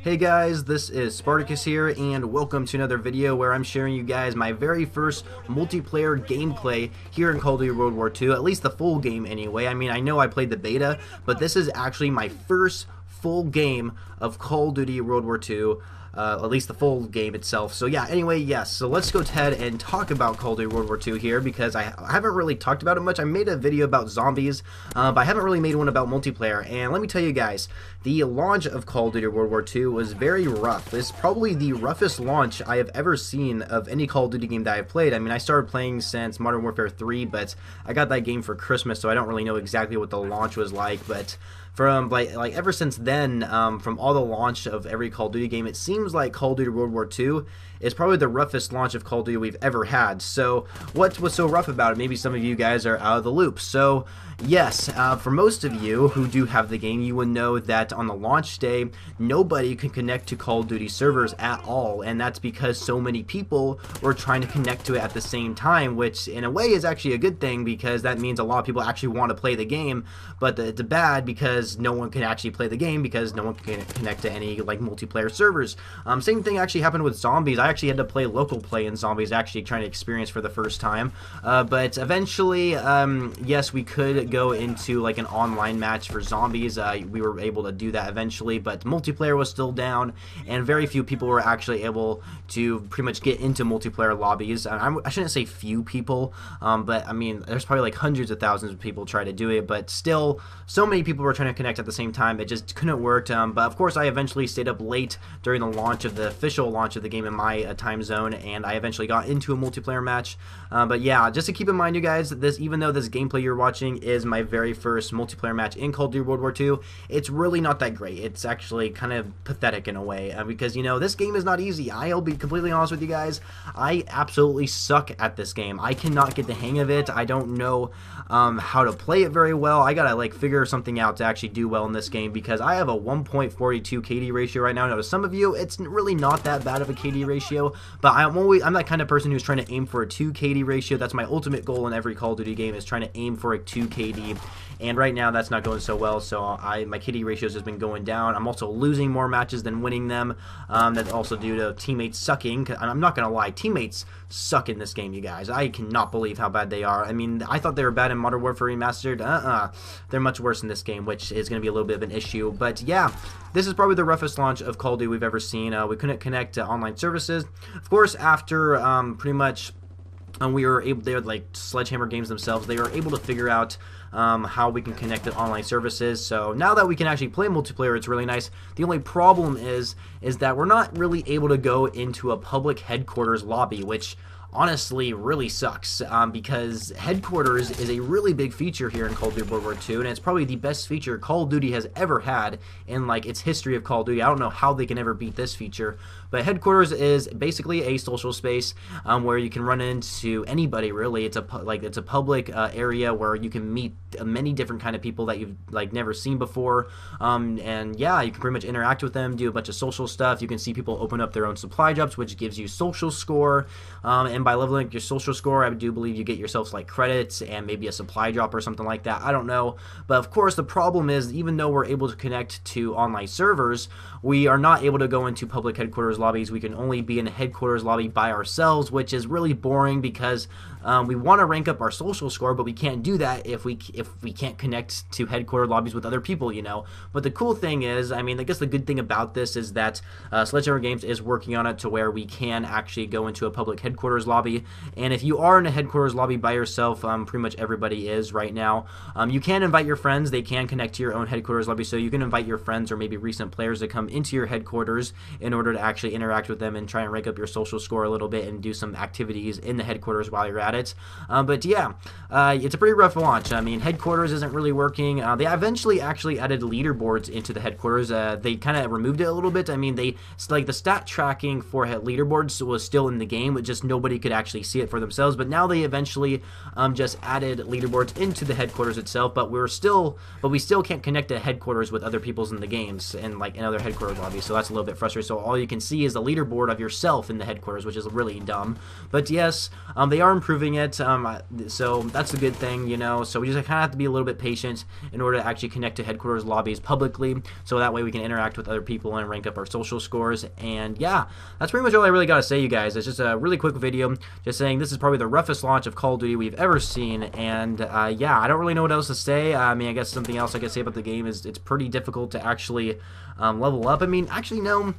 Hey guys, this is Spartacus here, and welcome to another video where I'm sharing you guys my very first multiplayer gameplay here in Call of Duty World War II, at least the full game anyway. I mean, I know I played the beta, but this is actually my first full game of Call of Duty World War II. At least the full game itself. So yeah, anyway, yes, so let's go ahead and talk about Call of Duty World War II here, because I haven't really talked about it much. I made a video about zombies, but I haven't really made one about multiplayer, and let me tell you guys, the launch of Call of Duty World War II was very rough. It's probably the roughest launch I have ever seen of any Call of Duty game that I've played. I mean, I started playing since Modern Warfare 3, but I got that game for Christmas, so I don't really know exactly what the launch was like, but from like ever since then, from all the launch of every Call of Duty game, it seems like Call of Duty World War II is probably the roughest launch of Call of Duty we've ever had. So what was so rough about it? Maybe some of you guys are out of the loop. So yes, for most of you who do have the game, you would know that on the launch day, nobody can connect to Call of Duty servers at all, and that's because so many people were trying to connect to it at the same time, which in a way is actually a good thing, because that means a lot of people actually want to play the game, but it's bad because no one can actually play the game because no one can connect to any like multiplayer servers. Same thing actually happened with zombies. I actually had to play local play in zombies, actually trying to experience for the first time, but eventually, yes, we could go into like an online match for zombies. We were able to do that eventually, but multiplayer was still down, and very few people were actually able to pretty much get into multiplayer lobbies. I shouldn't say few people, but I mean, there's probably like hundreds of thousands of people try to do it, but still, so many people were trying to connect at the same time, it just couldn't work. But of course, I eventually stayed up late during the launch of the official launch of the game in my time zone, and I eventually got into a multiplayer match. But yeah, just to keep in mind, you guys, this, even though this gameplay you're watching is my very first multiplayer match in Call of Duty World War II, it's really not that great. It's actually kind of pathetic in a way, because, you know, this game is not easy. I'll be completely honest with you guys. I absolutely suck at this game. I cannot get the hang of it. I don't know how to play it very well. I gotta like figure something out to actually do well in this game, because I have a 1.42 KD ratio right now. Now, to some of you, it's really not that bad of a KD ratio, but I'm that kind of person who's trying to aim for a 2 KD ratio. That's my ultimate goal in every Call of Duty game, is trying to aim for a 2 KD, and right now that's not going so well, so my KD ratios has been going down. I'm also losing more matches than winning them. That's also due to teammates sucking. I'm not gonna lie, teammates suck in this game, you guys. I cannot believe how bad they are. I mean, I thought they were bad in Modern Warfare Remastered. They're much worse in this game, which is going to be a little bit of an issue. But yeah, this is probably the roughest launch of Call of Duty we've ever seen. We couldn't connect to online services. Of course, after pretty much we were able, they were like Sledgehammer Games themselves, they were able to figure out how we can connect to online services. So now that we can actually play multiplayer, it's really nice. The only problem is that we're not really able to go into a public headquarters lobby, which honestly really sucks, because headquarters is a really big feature here in Call of Duty World War II, and it's probably the best feature Call of Duty has ever had in like its history of Call of Duty. I don't know how they can ever beat this feature, but headquarters is basically a social space where you can run into anybody really. It's a public area where you can meet many different kind of people that you've like never seen before, and yeah, you can pretty much interact with them, do a bunch of social stuff. You can see people open up their own supply drops, which gives you social score, and by leveling up your social score, I do believe you get yourself like credits and maybe a supply drop or something like that. I don't know, but of course the problem is, even though we're able to connect to online servers, we are not able to go into public headquarters lobbies. We can only be in a headquarters lobby by ourselves, which is really boring, because we want to rank up our social score, but we can't do that if we can't connect to headquarters lobbies with other people, you know. But the cool thing is, I mean, I guess the good thing about this is that Sledgehammer Games is working on it to where we can actually go into a public headquarters lobby, and if you are in a headquarters lobby by yourself, pretty much everybody is right now, you can invite your friends. They can connect to your own headquarters lobby, so you can invite your friends or maybe recent players to come into your headquarters in order to actually interact with them and try and rank up your social score a little bit and do some activities in the headquarters while you're at it. But yeah, it's a pretty rough launch. I mean, headquarters isn't really working. They eventually actually added leaderboards into the headquarters. They kind of removed it a little bit. I mean, like the stat tracking for leaderboards was still in the game, but just nobody anybody could actually see it for themselves. But now they eventually just added leaderboards into the headquarters itself, but we still can't connect to headquarters with other people's in the games and like in other headquarters lobbies. So that's a little bit frustrating. So all you can see is the leaderboard of yourself in the headquarters, which is really dumb. But yes, they are improving it. So that's a good thing, you know. So we just kind of have to be a little bit patient in order to actually connect to headquarters lobbies publicly, so that way we can interact with other people and rank up our social scores. And yeah, that's pretty much all I really got to say, you guys. It's just a really quick video just saying this is probably the roughest launch of Call of Duty we've ever seen. And yeah, I don't really know what else to say. I mean, I guess something else I could say about the game is it's pretty difficult to actually level up. I mean, actually, no,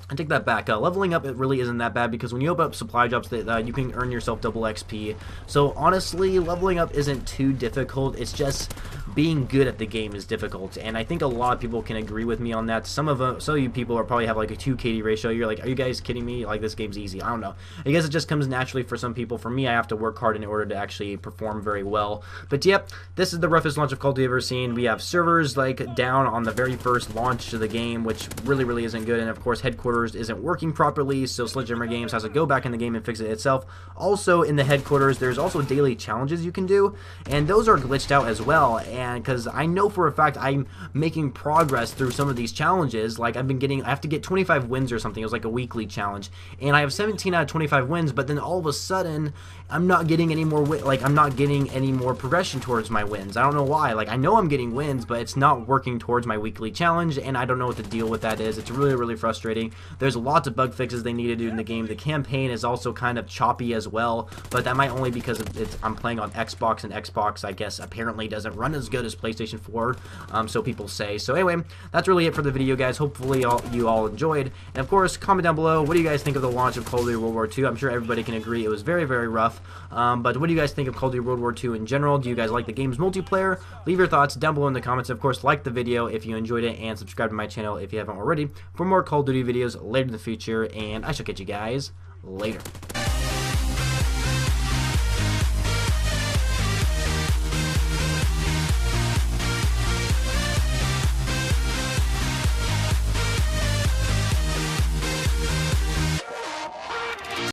I take that back. Leveling up, it really isn't that bad, because when you open up supply drops, that you can earn yourself double XP. So honestly, leveling up isn't too difficult. It's just being good at the game is difficult, and I think a lot of people can agree with me on that. Some of you people are probably have like a 2 KD ratio. You're like, are you guys kidding me? Like, this game's easy. I don't know. I guess it just comes naturally for some people. For me, I have to work hard in order to actually perform very well. But yep, this is the roughest launch of Call of Duty I've ever seen. We have servers like down on the very first launch of the game, which really isn't good, and of course headquarters isn't working properly, so Sledgehammer Games has to go back in the game and fix it itself. Also in the headquarters, there's also daily challenges you can do, and those are glitched out as well. And because I know for a fact I'm making progress through some of these challenges, like I have to get 25 wins or something. It was like a weekly challenge, and I have 17 out of 25 wins, but then all of a sudden I'm not getting any more I'm not getting any more progression towards my wins. I don't know why. Like, I know I'm getting wins, but it's not working towards my weekly challenge, and I don't know what the deal with that is. It's really frustrating. There's lots of bug fixes they need to do in the game. The campaign is also kind of choppy as well, but that might only because I'm playing on Xbox, and Xbox, I guess, apparently doesn't run as good as PlayStation 4, so people say. So anyway, that's really it for the video, guys. Hopefully you all enjoyed, and of course, comment down below, what do you guys think of the launch of Call of Duty World War II? I'm sure everybody can agree it was very rough, but what do you guys think of Call of Duty World War II in general? Do you guys like the game's multiplayer? Leave your thoughts down below in the comments. Of course, like the video if you enjoyed it, and subscribe to my channel if you haven't already for more Call of Duty videos later in the future, and I shall catch you guys later.